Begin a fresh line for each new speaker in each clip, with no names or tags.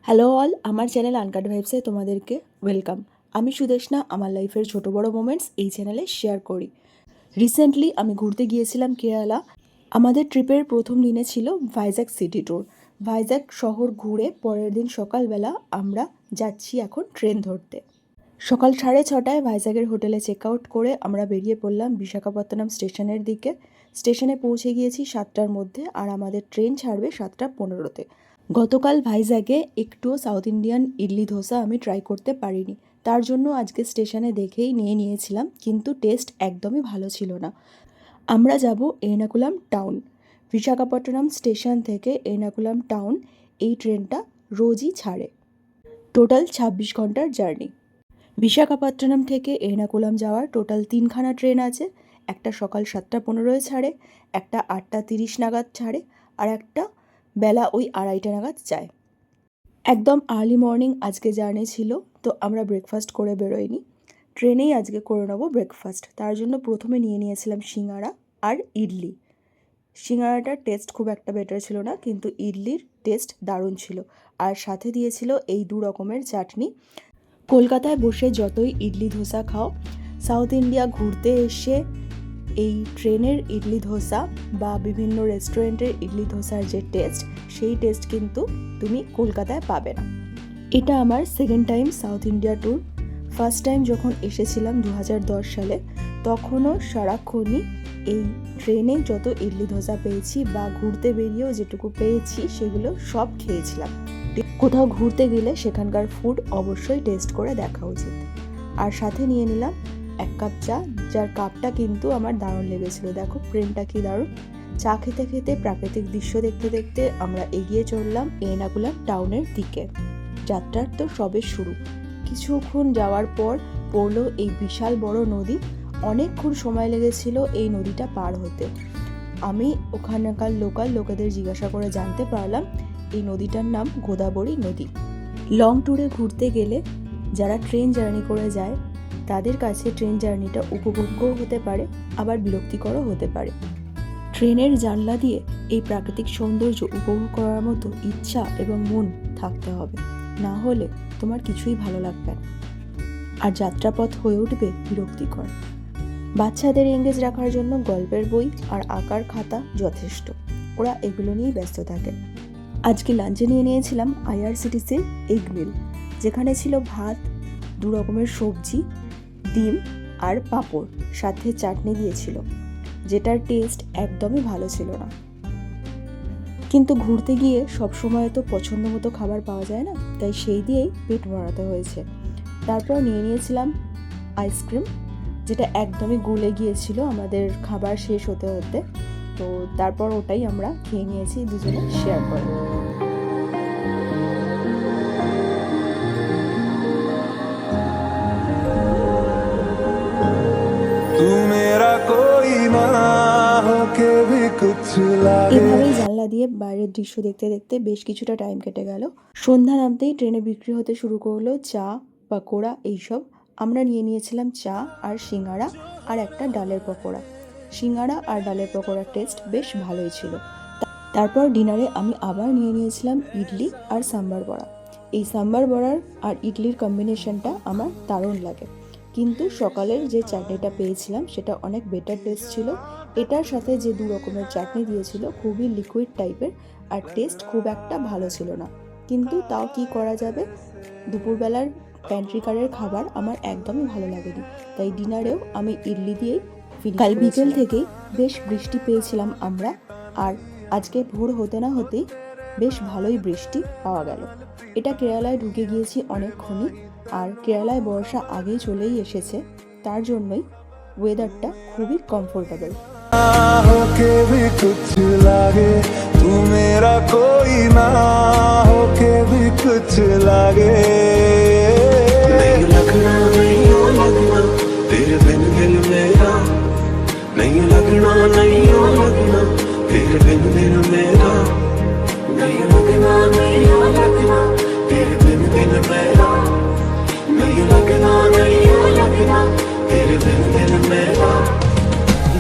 Hello all, আমার channel uncut ভাইবসে তোমাদেরকে welcome. আমি সুদেশনা, আমার লাইফের ছোট বড় মোমেন্টস এই চ্যানেলে শেয়ার করি। রিসেন্টলি আমি ঘুরতে গিয়েছিলাম কেরালা। আমাদের ট্রিপের প্রথম দিনে ছিল ভাইজ্যাক সিটি ট্যুর। ভাইজ্যাক শহর ঘুরে পরের দিন সকালবেলা আমরা যাচ্ছি এখন ট্রেন ধরতে। সকাল 6:30টায় ভাইজ্যাকের হোটেলে চেক আউট করে আমরা বেরিয়ে পড়লাম বিশাখাপত্তনম স্টেশনের দিকে। স্টেশনে পৌঁছে গিয়েছি 7টার মধ্যে, আর আমাদের ট্রেন ছাড়বে 7:15-তে। গতকাল ভাইজ্যাগে একটুও সাউথ ইন্ডিয়ান ইডলি ধোসা আমি ট্রাই করতে পারিনি, তার জন্য আজকে স্টেশনে দেখেই নিয়েছিলাম, কিন্তু টেস্ট একদমই ভালো ছিল না। আমরা যাব এর্নাকুলাম টাউন। বিশাখাপত্তনম স্টেশন থেকে এর্নাকুলাম টাউন এই ট্রেনটা রোজই ছাড়ে। টোটাল 26 ঘন্টার জার্নি। বিশাখাপত্তনম থেকে এর্নাকুলাম যাওয়ার টোটাল 3খানা ট্রেন আছে। একটা সকাল 7:15-এ ছাড়ে, একটা 8:30 নাগাদ ছাড়ে, আর একটা বেলা ওই 2:30 নাগাদ যায়। একদম আর্লি মর্নিং আজকে জার্নি ছিল, তো আমরা ব্রেকফাস্ট করে বেরোইনি, ট্রেনেই আজকে করে নেবো ব্রেকফাস্ট। তার জন্য প্রথমে নিয়েছিলাম সিঙ্গারা আর ইডলি। সিঙ্গারাটার টেস্ট খুব একটা বেটার ছিল না, কিন্তু ইডলির টেস্ট দারুণ ছিল, আর সাথে দিয়েছিল এই 2 রকমের চাটনি। কলকাতায় বসে যতই ইডলি ধোসা খাও, সাউথ ইন্ডিয়া ঘুরতে এসে এই ট্রেনের ইডলি ধোসা বা বিভিন্ন রেস্টুরেন্টের ইডলি ধোসার যে টেস্ট, সেই টেস্ট কিন্তু তুমি কলকাতায় পাবে না। এটা আমার second time south India tour. First time যখন এসেছিলাম 2010 সালে, তখনও সারাক্ষণই এই ট্রেনে যত ইডলি ধোসা পেয়েছি বা ঘুরতে বেরিয়েও যেটুকু পেয়েছি সেগুলো সব খেয়েছিলাম। কোথাও ঘুরতে গেলে সেখানকার ফুড অবশ্যই টেস্ট করে দেখা উচিত। আর সাথে নিয়ে নিলাম 1 কাপ চা, যার কাপটা কিন্তু আমার দারুণ লেগেছিল। দেখো প্রিন্টটা কি দারুণ। চা খেতে খেতে প্রাকৃতিক দৃশ্য দেখতে দেখতে আমরা এগিয়ে চললাম এর্নাকুলাম টাউনের দিকে। যাত্রার তো সবে শুরু। কিছুক্ষণ যাওয়ার পর পড়লো এই বিশাল বড় নদী। অনেকক্ষণ সময় লেগেছিল এই নদীটা পার হতে। আমি ওখানকার লোকাল লোকেদের জিজ্ঞাসা করে জানতে পারলাম এই নদীটার নাম গোদাবরী নদী। লং ট্যুরে ঘুরতে গেলে যারা ট্রেন জার্নি করে যায়, তাদের কাছে ট্রেন জার্নিটা উপভোগ্যও হতে পারে, আবার বিরক্তিকরও হতে পারে। ট্রেনের জানলা দিয়ে এই প্রাকৃতিক সৌন্দর্য উপভোগ করার মতো ইচ্ছা এবং মন থাকতে হবে, না হলে তোমার কিছুই ভালো লাগবে না, আর যাত্রাপথ হয়ে উঠবে বিরক্তিকর। বাচ্চাদের এঙ্গেজ রাখার জন্য গল্পের বই আর আঁকার খাতা যথেষ্ট, ওরা এগুলো নিয়েই ব্যস্ত থাকে। আজকে লাঞ্চে নিয়েছিলাম IRCTC-র এগ মিল, যেখানে ছিল ভাত, 2 রকমের সবজি, ডিম আর পাঁপড়, সাথে চাটনি দিয়েছিল, যেটার টেস্ট একদমই ভালো ছিল না। কিন্তু ঘুরতে গিয়ে সবসময় তো পছন্দ মতো খাবার পাওয়া যায় না, তাই সেই দিয়েই পেট ভরাতে হয়েছে। তারপর নিয়েছিলাম আইসক্রিম, যেটা একদমই গলে গিয়েছিল আমাদের খাবার শেষ হতে হতে। তো তারপর ওটাই আমরা খেয়ে নিয়েছি দুজনে শেয়ার করে। এভাবেই জানলা দিয়ে বাইরের দৃশ্য দেখতে দেখতে বেশ কিছুটা টাইম কেটে গেল। সন্ধ্যা নামতেই ট্রেনে বিক্রি হতে শুরু করলো চা, পাকোড়া এইসব। আমরা নিয়েছিলাম চা আর সিঙ্গারা আর একটা ডালের পকোড়া। সিঙ্গারা আর ডালের পকোড়ার টেস্ট বেশ ভালোই ছিল। তারপর ডিনারে আমি আবার নিয়েছিলাম ইডলি আর সাম্বার বড়া। এই সাম্বার বড়ার আর ইডলির কম্বিনেশনটা আমার দারুণ লাগে, কিন্তু সকালের যে চাটনিটা পেয়েছিলাম সেটা অনেক বেটার টেস্ট ছিল। এটার সাথে যে 2 রকমের চাটনি দিয়েছিল খুবই লিকুইড টাইপের, আর টেস্ট খুব একটা ভালো ছিল না, কিন্তু তাও কি করা যাবে, দুপুরবেলার প্যান্ট্রিকারের খাবার আমার একদমই ভালো লাগেনি, তাই ডিনারেও আমি ইডলি দিয়েই কাল বিকেল থেকেই বেশ বৃষ্টি পেয়েছিলাম আমরা, আর আজকে ভোর হতে না হতেই বেশ ভালোই বৃষ্টি পাওয়া গেল। এটা কেরালায় ঢুকে গিয়েছি অনেকক্ষণই, আর কেরালায় বর্ষা আগেই চলেই এসেছে, তার জন্যই ওয়েদারটা খুবই কমফোর্টেবল।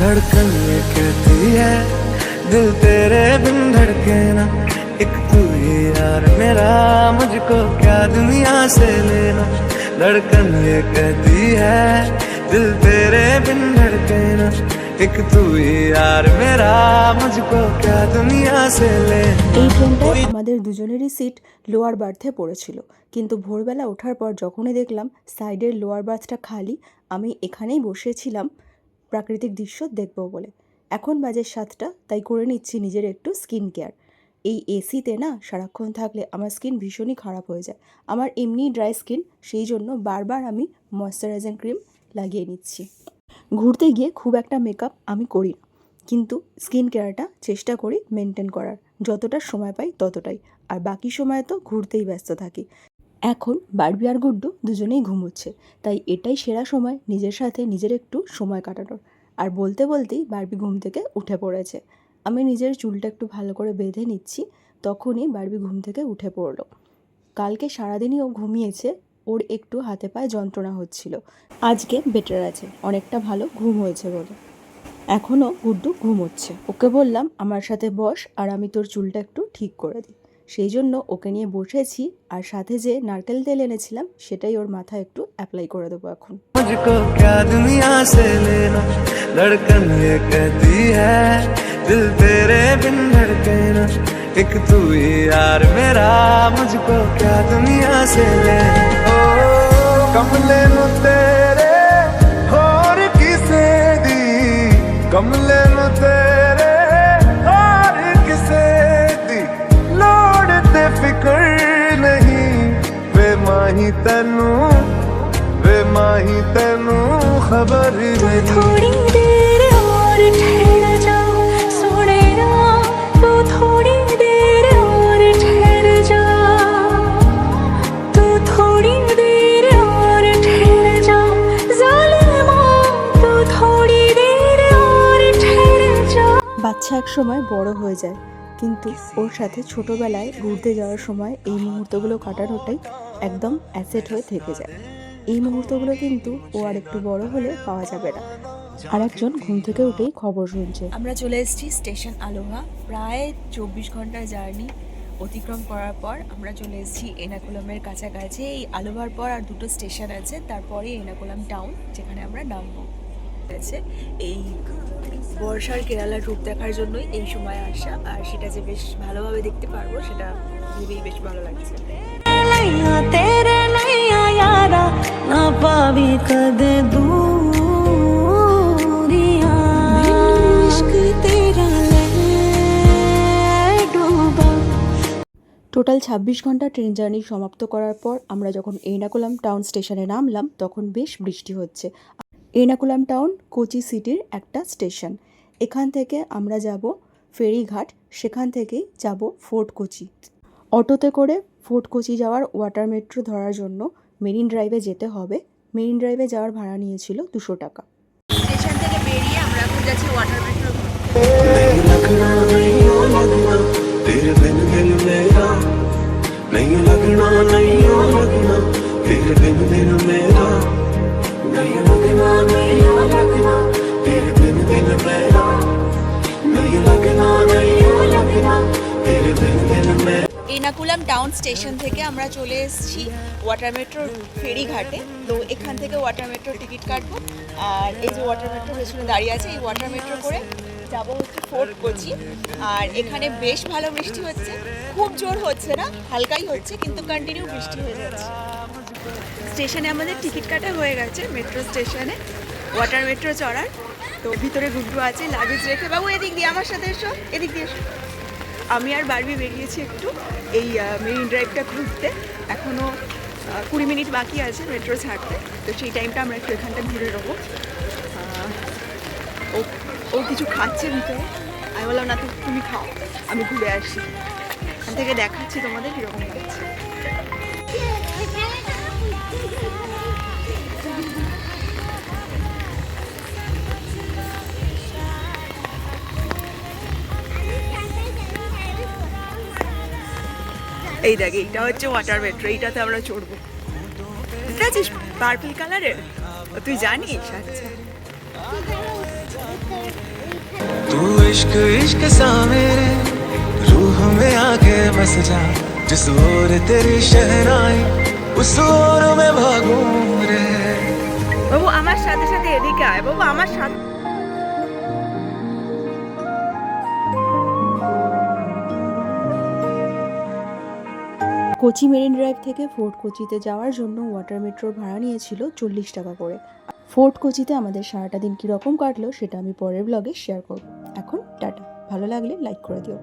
धड़कन ये कहती है दिल तेरे बिन धड़के ना, एक तू ही यार मेरा, मुझको क्या दुनिया से लेना। धड़कन ये कहती है दिल तेरे बिन धड़के ना, एक तू ही यार मेरा, मुझको क्या दुनिया से लेना।
এই ট্রেনটায় আমাদের দুজনেরই সিট লোয়ার বার্থে পড়েছিল, কিন্তু ভোরবেলা ওঠার পর যখনই দেখলাম সাইডের লোয়ার বার্থটা খালি, আমি এখানেই বসেছিলাম প্রাকৃতিক দৃশ্য দেখব বলে। এখন বাজে 7টা, তাই করে নিচ্ছি নিজের একটু স্কিন কেয়ার। এই এসিতে না সারাক্ষণ থাকলে আমার স্কিন ভীষণই খারাপ হয়ে যায়। আমার এমনি ড্রাই স্কিন, সেই জন্য বারবার আমি ময়শ্চারাইজিং ক্রিম লাগিয়ে নিচ্ছি। ঘুরতে গিয়ে খুব একটা মেকআপ আমি করি না, কিন্তু স্কিন কেয়ারটা চেষ্টা করি মেনটেন করার, যতটা সময় পাই ততটাই। আর বাকি সময় তো ঘুরতেই ব্যস্ত থাকি। এখন বারবি আর গুড্ডু দুজনেই ঘুমোচ্ছে, তাই এটাই সেরা সময় নিজের সাথে নিজের একটু সময় কাটানোর। আর বলতে বলতেই বারবি ঘুম থেকে উঠে পড়েছে। আমি নিজের চুলটা একটু ভালো করে বেঁধে নিচ্ছি, তখনই বারবি ঘুম থেকে উঠে পড়লো। কালকে সারাদিনই ও ঘুমিয়েছে, ওর একটু হাতে পায়ে যন্ত্রণা হচ্ছিল। আজকে বেটার আছে, অনেকটা ভালো ঘুম হয়েছে বলে। এখনও গুড্ডু ঘুমোচ্ছে। ওকে বললাম আমার সাথে বস আর আমি তোর চুলটা একটু ঠিক করে দিই। সেই জন্য ওকে নিয়ে বসেছি, আর সাথে যে নারকেল তেল এনেছিলাম সেটাই ওর মাথায় একটু অ্যাপ্লাই করে দেবো এখন।
मुझको क्या दुनिया से लेना, धड़कन ये कहती है दिल तेरे बिन धड़के ना, एक तू ही यार मेरा, मुझको क्या दुनिया से लेना। ओ कमले नु तेरे होर किसे दी, कमले नु तेरे होर किसे दी, लोड़ ते फिकर नहीं वे माही तैनू, वे माही तैनू खबर नहीं।
थोड़ी देर और ठहर जा सोने ना, तू थोड़ी देर और ठहर जा, तू थोड़ी देर और ठहर जा जालिमा, तू थोड़ी देर और ठहर जा।
বাচ্চা এক সময় বড় হয়ে যায়, কিন্তু ওর সাথে ছোটবেলায় ঘুরতে যাওয়ার সময় এই মুহূর্তগুলো কাটানোটাই একদম অ্যাসেট হয়ে থেকে যায়। এই মুহূর্তগুলো কিন্তু ও আর একটু বড় হলে পাওয়া যাবে না। আর একজন ঘুম থেকে উঠেই খবর শুনছে। আমরা চলে এসেছি স্টেশন আলোহা। প্রায় 24 ঘন্টার জার্নি অতিক্রম করার পর আমরা চলে এসেছি এনাকুলামের কাছাকাছি। এই আলোহার পর আর দুটো স্টেশন আছে, তারপরে এনাকুলাম টাউন, যেখানে আমরা নামবো। আছে এই বর্ষার কেরালার রূপ দেখার জন্যই এই সময় আসা, আর সেটা যে বেশ ভালোভাবে দেখতে পারবো সেটা ভেবেই বেশ ভালো লাগছে।
तेरे नैया यारा ना पावी कदे दूरियां, इश्क तेरा ले डूबा।
টোটাল 26 ঘন্টা ট্রেন জার্নি সমাপ্ত করার পর আমরা যখন এর্নাকুলাম টাউন স্টেশনে নামলাম, তখন বেশ বৃষ্টি হচ্ছে। এর্নাকুলাম টাউন কোচি সিটির একটা স্টেশন। এখান থেকে আমরা যাব ফেরিঘাট, সেখান থেকেই যাব ফোর্ট কোচি। অটোতে করে ফোর্ট কোচি যাওয়ার ওয়াটার মেট্রো ধরার জন্য মেরিন ড্রাইভে যেতে হবে। মেরিন ড্রাইভে যাওয়ার ভাড়া নিয়েছিল 200 টাকা। স্টেশন থেকে বেরিয়ে আমরা এখন যাচ্ছি ওয়াটার মেট্রো।
नहीं लगना नहीं हो लगना तेरे बिन दिल मेरा, नहीं लगना नहीं हो लगना तेरे बिन दिल मेरा, नहीं लगना नहीं हो लगना तेरे बिन दिल मेरा, नहीं लगना नहीं हो लगना तेरे बिन दिल मेरा।
এনাকুলাম টাউন স্টেশন থেকে আমরা চলে এসেছি ওয়াটার মেট্রোর ফেরিঘাটে। তো এখান থেকে ওয়াটার মেট্রোর টিকিট কাটবো, আর এই যে ওয়াটার মেট্রো পেছনে দাঁড়িয়ে আছে, এই ওয়াটার মেট্রো করে যাবো হচ্ছে ফোর্ট কোচি। আর এখানে বেশ ভালো বৃষ্টি হচ্ছে, খুব জোর হচ্ছে না, হালকাই হচ্ছে, কিন্তু কন্টিনিউ বৃষ্টি হয়ে যাচ্ছে। স্টেশনে আমাদের টিকিট কাটা হয়ে গেছে, মেট্রো স্টেশনে ওয়াটার মেট্রো চড়ার। তো ভিতরে গুড্ডু আছে, লাগেজ রেখে। বাবু এদিক দিয়ে আমার সাথে এসো, এদিক দিয়ে এসো। আমি আর বারবি বেরিয়েছি একটু এই মেরিন ড্রাইভটা ঘুরতে। এখনও 20 মিনিট বাকি আছে মেট্রো ছাড়তে, তো সেই টাইমটা আমরা একটু এখানটা ঘুরে নেবো। ও কিছু খাচ্ছে ভিতরে, আমি বললাম না তুমি খাও, আমি ঘুরে আসি। এখান থেকে দেখাচ্ছি তোমাদের কীরকম লাগছে। এই দেখ, এইটা হচ্ছে ওয়াটার মেট্রো, এইটাতে আমরা চড়বো। বুঝতে পারছিস পার্পল কালারের? তুই জানিস? আচ্ছা
इश्क इश्क सा मेरे रूह में आके बस जा, जिस ओर तेरी शहनाई उस ओर में भागूं रे।
বাবু আমার সাথে সাথে এদিকে আয় বাবু আমার সাথে।
কোচি মেরিন ড্রাইভ থেকে ফোর্ট কোচিতে যাওয়ার জন্য ওয়াটার মেট্রোর ভাড়া নিয়েছিল 40 টাকা করে। ফোর্ট কোচিতে আমাদের সারাটা দিন কীরকম কাটলো সেটা আমি পরের ব্লগে শেয়ার করব। এখন টাটা, ভালো লাগলে লাইক করে দিও।